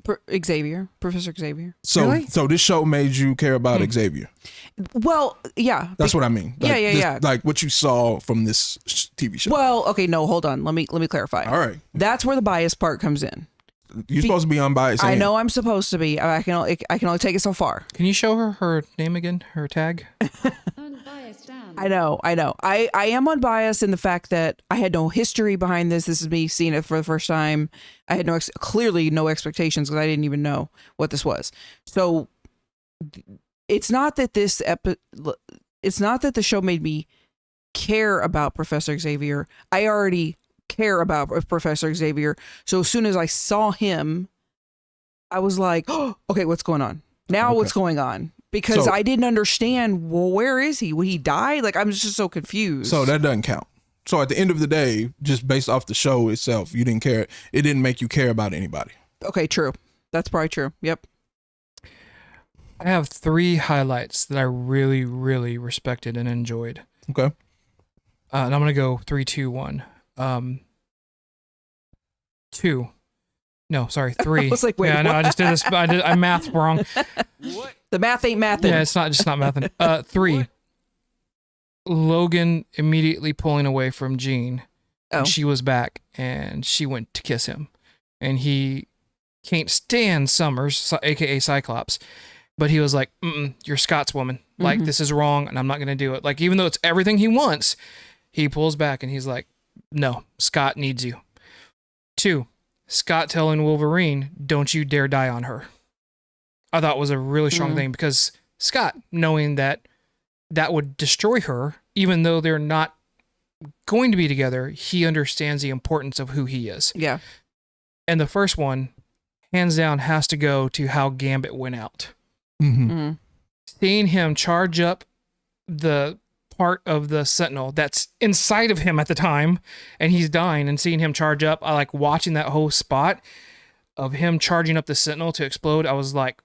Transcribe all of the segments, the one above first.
Professor Xavier. So Really? so this show made you care about Xavier. Well, yeah. That's what I mean. Yeah. Like what you saw from this TV show. Well, okay, no, hold on. Let me clarify. All right. That's where the bias part comes in. You're supposed to be unbiased. I know I'm supposed to be. I can only take it so far. Can you show her name again? Her tag? Unbiased Dan. I know. I am unbiased in the fact that I had no history behind this. This is me seeing it for the first time. I had clearly no expectations because I didn't even know what this was. So it's not that it's not that the show made me care about Professor Xavier. I already care about Professor Xavier. So as soon as I saw him, I was like, oh, okay, what's going on? Now what's going on? Because I didn't understand, well, where is he? Would he die? Like, I'm just so confused. So that doesn't count. So at the end of the day, just based off the show itself, you didn't care. It didn't make you care about anybody. Okay, true. That's probably true. Yep. I have 3 highlights that I really, really respected and enjoyed. Okay. And I'm going to go 3, 2, 1. 2. No, sorry, 3. I was like, wait, yeah, no, I just did this. I mathed wrong. What? The math ain't mathing. Yeah, it's not mathing. 3. Logan immediately pulling away from Jean. Oh. She was back, and she went to kiss him. And he can't stand Summers, a.k.a. Cyclops. But he was like, you're Scott's woman. Like, this is wrong, and I'm not going to do it. Like, even though it's everything he wants, he pulls back, and he's like, no, Scott needs you. 2, Scott telling Wolverine, don't you dare die on her. I thought was a really strong thing because Scott, knowing that would destroy her, even though they're not going to be together, he understands the importance of who he is. Yeah. And the first one, hands down, has to go to how Gambit went out. Seeing him charge up the part of the Sentinel that's inside of him at the time, and he's dying, and seeing him charge up, I like watching that whole spot of him charging up the Sentinel to explode. I was like,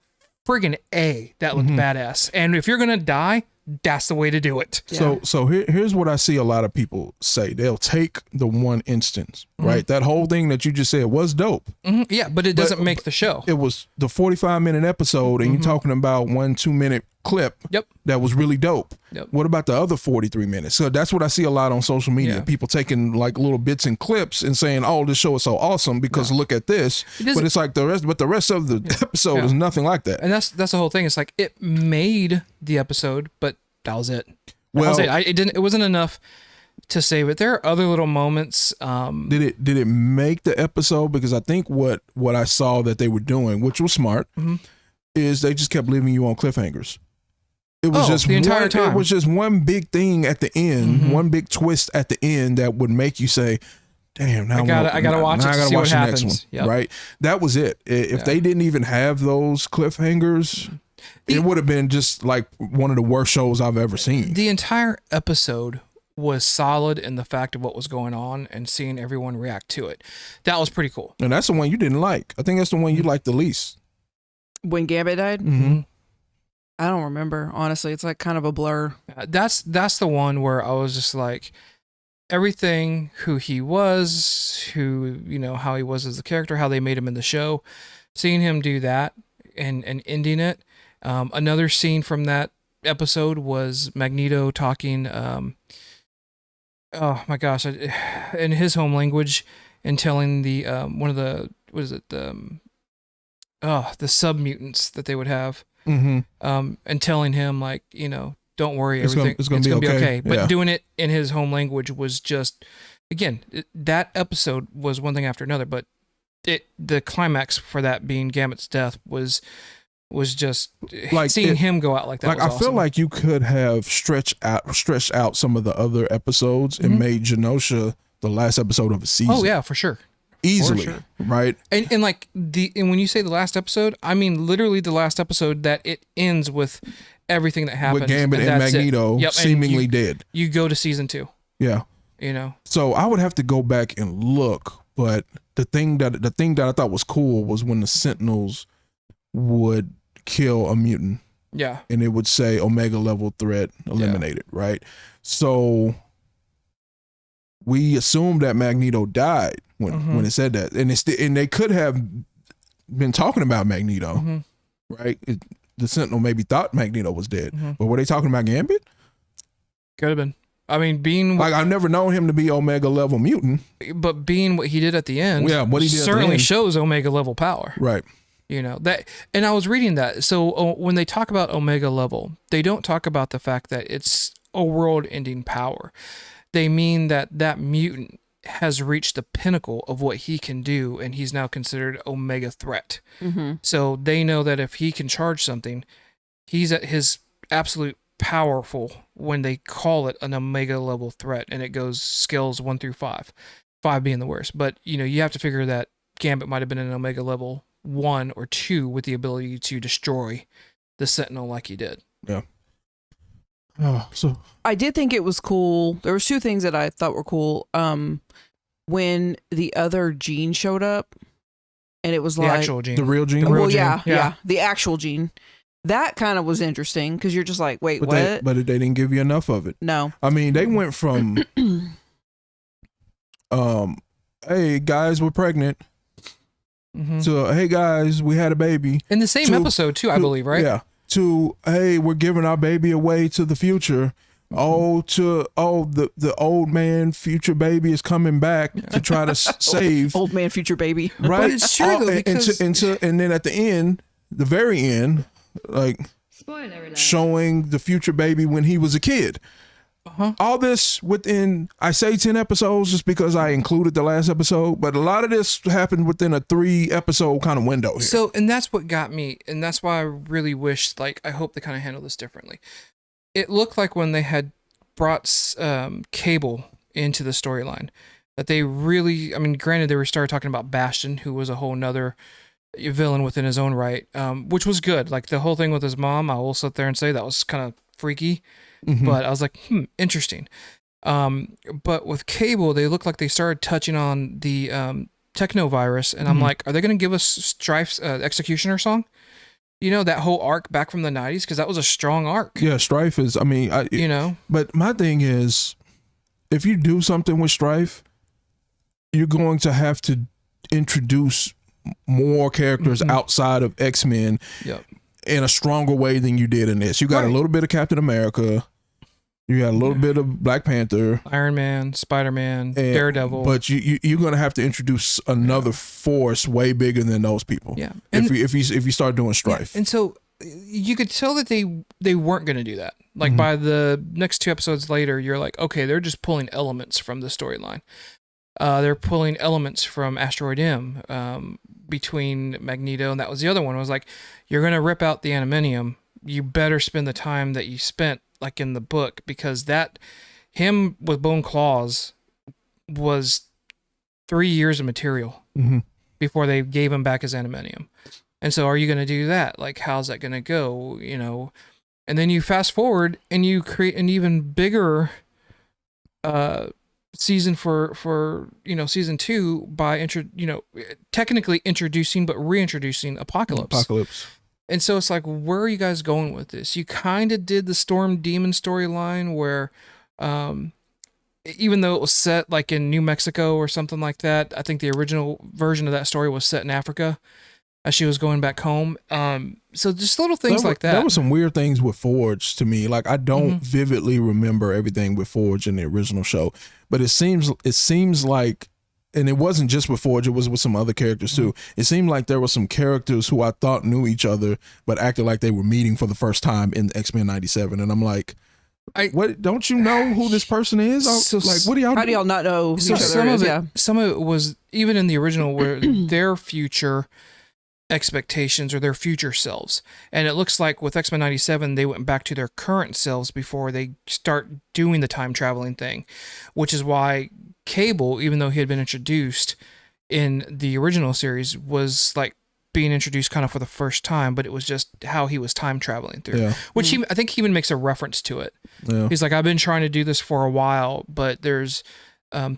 friggin' A, that looked badass. And if you're gonna die, that's the way to do it. Yeah. So here's what I see a lot of people say. They'll take the one instance, right? That whole thing that you just said was dope. Yeah, but it doesn't make the show. It was the 45-minute episode, and you're talking about 1-2 minute clip. Yep. That was really dope. Yep. What about the other 43 minutes? So that's what I see a lot on social media. Yeah. People taking like little bits and clips and saying, "Oh, this show is so awesome because look at this." But it's like the rest of the episode is nothing like that. And that's the whole thing. It's like it made the episode, but that was it. Well, it wasn't enough to save it. There are other little moments. Did it make the episode? Because I think what I saw that they were doing, which was smart, is they just kept leaving you on cliffhangers. It was just the entire time. It was just one big thing at the end, one big twist at the end that would make you say, "Damn, now I gotta watch it. I gotta see watch what the happens." next one." Yep. Right? That was it. If they didn't even have those cliffhangers, it would have been just like one of the worst shows I've ever seen. The entire episode was solid in the fact of what was going on and seeing everyone react to it. That was pretty cool. And that's the one you didn't like. I think that's the one you liked the least. When Gambit died? Mm-hmm. I don't remember, honestly. It's like kind of a blur. That's the one where I was just like, everything, who he was, how he was as a character, how they made him in the show, seeing him do that and ending it. Another scene from that episode was Magneto talking, oh my gosh, in his home language, and telling the one of the, what is it, the sub mutants that they would have, and telling him like, don't worry, it's gonna be okay. But doing it in his home language was just, again, that episode was one thing after another, but the climax for that being Gambit's death was just like seeing him go out like that. Like was I awesome. feel like you could have stretched out some of the other episodes and made Genosha the last episode of a season. Oh yeah, for sure. Easily, For sure. right? And like and when you say the last episode, I mean literally the last episode that it ends with everything that happens with Gambit and Magneto seemingly dead. You go to season 2. Yeah. So I would have to go back and look, but the thing that I thought was cool was when the Sentinels would kill a mutant. Yeah. And it would say Omega level threat eliminated, right? So we assumed that Magneto died when it said that, and they could have been talking about Magneto, Mm-hmm. right? The Sentinel maybe thought Magneto was dead, Mm-hmm. but were they talking about Gambit? Could have been. I mean, being Like, I've never known him to be Omega level mutant. but being what he did at the end, Yeah, what he did at the certainly end. shows Omega level power. Right. You know that, and I was reading that. So when they talk about Omega level, they don't talk about the fact that it's a world-ending power. They mean that that mutant has reached the pinnacle of what he can do, and he's now considered Omega threat. Mm-hmm. So they know that if he can charge something, he's at his absolute powerful when they call it an Omega level threat, and it goes scales 1 through 5, 5 being the worst. But you have to figure that Gambit might have been an Omega level 1 or 2 with the ability to destroy the Sentinel like he did. Yeah. Oh, so I did think it was cool. There was two things that I thought were cool. When the other Jean showed up, and it was The like actual Gene. the real Gene. The real well, Jean. yeah, Yeah. the actual Jean. That kind of was interesting because you're just like, wait, but what? they didn't give you enough of it. No. I mean, they went from, hey guys, we're pregnant, Mm-hmm. to hey guys, we had a baby. In the same to- episode too, I believe, right? Yeah. To hey, we're giving our baby away to the future. The old man future baby is coming back to try to save. Old man, future baby. Right. But it's true, though, because- and then at the end, the very end, like Spoiler alert. showing the future baby when he was a kid. Uh-huh. All this within, I say 10 episodes just because I included the last episode, but a lot of this happened within a 3 episode kind of window here. So, and that's what got me, and that's why I really wish, like, I hope they kind of handle this differently. It looked like when they had brought Cable into the storyline, that they really, I mean, granted, they started talking about Bastion, who was a whole nother villain within his own right, which was good. Like, the whole thing with his mom, I will sit there and say that was kind of freaky, Mhm. but I was like, interesting. But with Cable, they looked like they started touching on the technovirus, and I'm like, are they going to give us Strife's Executioner song? You know, that whole arc back from the 90s, because that was a strong arc. Yeah, Strife is, I mean, but my thing is, if you do something with Strife, you're going to have to introduce more characters outside of X-Men Yep. in a stronger way than you did in this. You got a Right. little bit of Captain America, you got a little bit of Black Panther, Iron Man, Spider-Man, and- Daredevil. but you're going to have to introduce another force way bigger than those people. Yeah. If you start doing Yeah, Strife. and so you could tell that they weren't going to do that. Like by the next 2 episodes later, you're like, okay, they're just pulling elements from the storyline. They're pulling elements from Asteroid M between Magneto, and that was the other one. It was like, you're going to rip out the Animanium. You better spend the time that you spent like in the book, because that him with bone claws was 3 years of material Mhm. before they gave him back his Animanium. And so are you going to do that? Like, how's that going to go? You know, and then you fast forward and you create an even bigger season for season 2 by technically introducing but reintroducing Apocalypse. And so it's like, where are you guys going with this? You kind of did the Storm Demon storyline where even though it was set like in New Mexico or something like that, I think the original version of that story was set in Africa as she was going back home. So just little things like that. There were some weird things with Forge to me. Like, I don't vividly remember everything with Forge in the original show, but it seems like, and it wasn't just with Forge, it was with some other characters too. It seemed like there were some characters who I thought knew each other, but acted like they were meeting for the first time in X-Men 97. And I'm like, what? Don't you know who this person is? So Like, what do y'all How do y'all not know who So each other some is? of it, Yeah. some of it was even in the original where their future expectations or their future selves, and it looks like with X-Men 97 they went back to their current selves before they start doing the time traveling thing, which is why Cable, even though he had been introduced in the original series, was like being introduced kind of for the first time, but it was just how he was time traveling through. Yeah. Which I think he even makes a reference to it. Yeah. He's like, I've been trying to do this for a while, but there's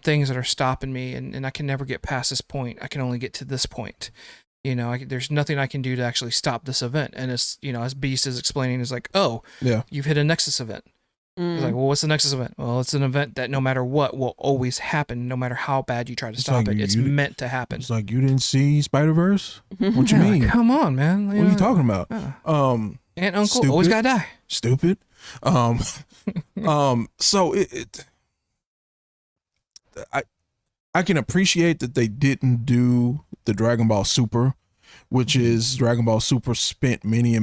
things that are stopping me, and I can never get past this point. I can only get to this point. You know, there's nothing I can do to actually stop this event. And it's, as Beast is explaining, is like, oh, Yeah. you've hit a Nexus event. He's like, well, what's the Nexus event? Well, it's an event that no matter what will always happen, no matter how bad you try to stop like it. It's meant to happen. It's like, you didn't see Spider-Verse? What you mean? Like, come on, man. What are you talking about? Aunt, uncle, stupid. always gotta die. Stupid. So I can appreciate that they didn't do the Dragon Ball Super, which is Dragon Ball Super spent many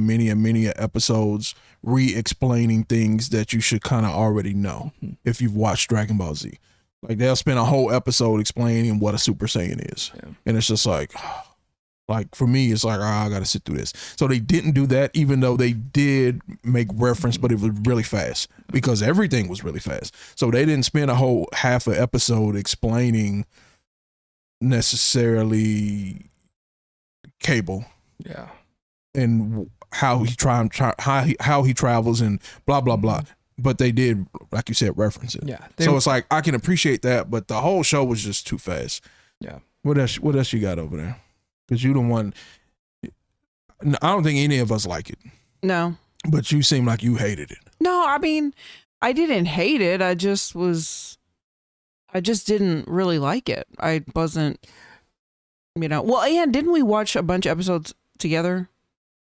episodes re-explaining things that you should kind of already know if you've watched Dragon Ball Z. Like, they'll spend a whole episode explaining what a Super Saiyan is. Yeah. And it's just like for me, it's like, I got to sit through this. So they didn't do that, even though they did make reference, but it was really fast because everything was really fast. So they didn't spend a whole half an episode explaining necessarily Cable. Yeah. And how he how he travels and blah blah blah. But they did, like you said, reference it. Yeah. So it's like, I can appreciate that, but the whole show was just too fast. Yeah. What else you got over there? Because you don't want. I don't think any of us like it. No. But you seem like you hated it. No, I mean, I didn't hate it. I just didn't really like it. I wasn't, well, and didn't we watch a bunch of episodes together?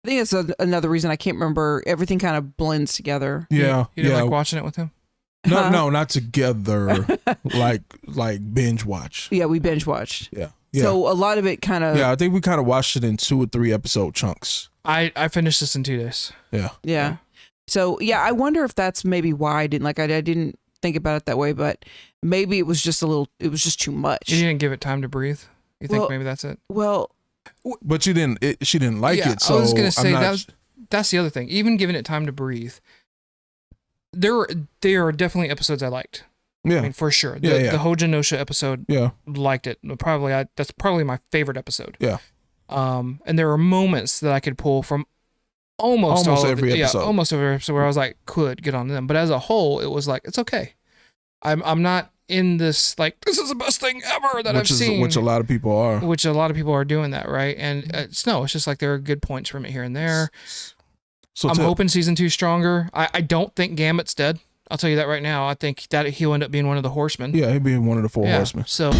I think it's another reason I can't remember. Everything kind of blends together. Yeah. You didn't like watching it with him? No, not together. like binge watch. Yeah, we binge watched. Yeah. So a lot of it kind of. Yeah, I think we kind of watched it in 2 or 3 episode chunks. I finished this in 2 days. Yeah. So yeah, I wonder if that's maybe why I didn't like. I didn't think about it that way, but maybe it was just it was just too much. You didn't give it time to breathe. You think maybe that's it? Well, but she didn't like it. So I was gonna say that's the other thing. Even giving it time to breathe, there are definitely episodes I liked. Yeah, I mean, for sure. The Hoja episode. Yeah, liked it. That's probably my favorite episode. Yeah. And there are moments that I could pull from almost every episode. Yeah, almost every episode where I was like, could get on them. But as a whole, it was like, it's okay. I'm not in this like, this is the best thing ever that I've seen. Which a lot of people are. Which a lot of people are doing that, right? And it's just like there are good points from it here and there. So I'm hoping season 2 stronger. I don't think Gambit's dead. I'll tell you that right now. I think that he'll end up being one of the horsemen. Yeah, he'll be one of the 4 horsemen. So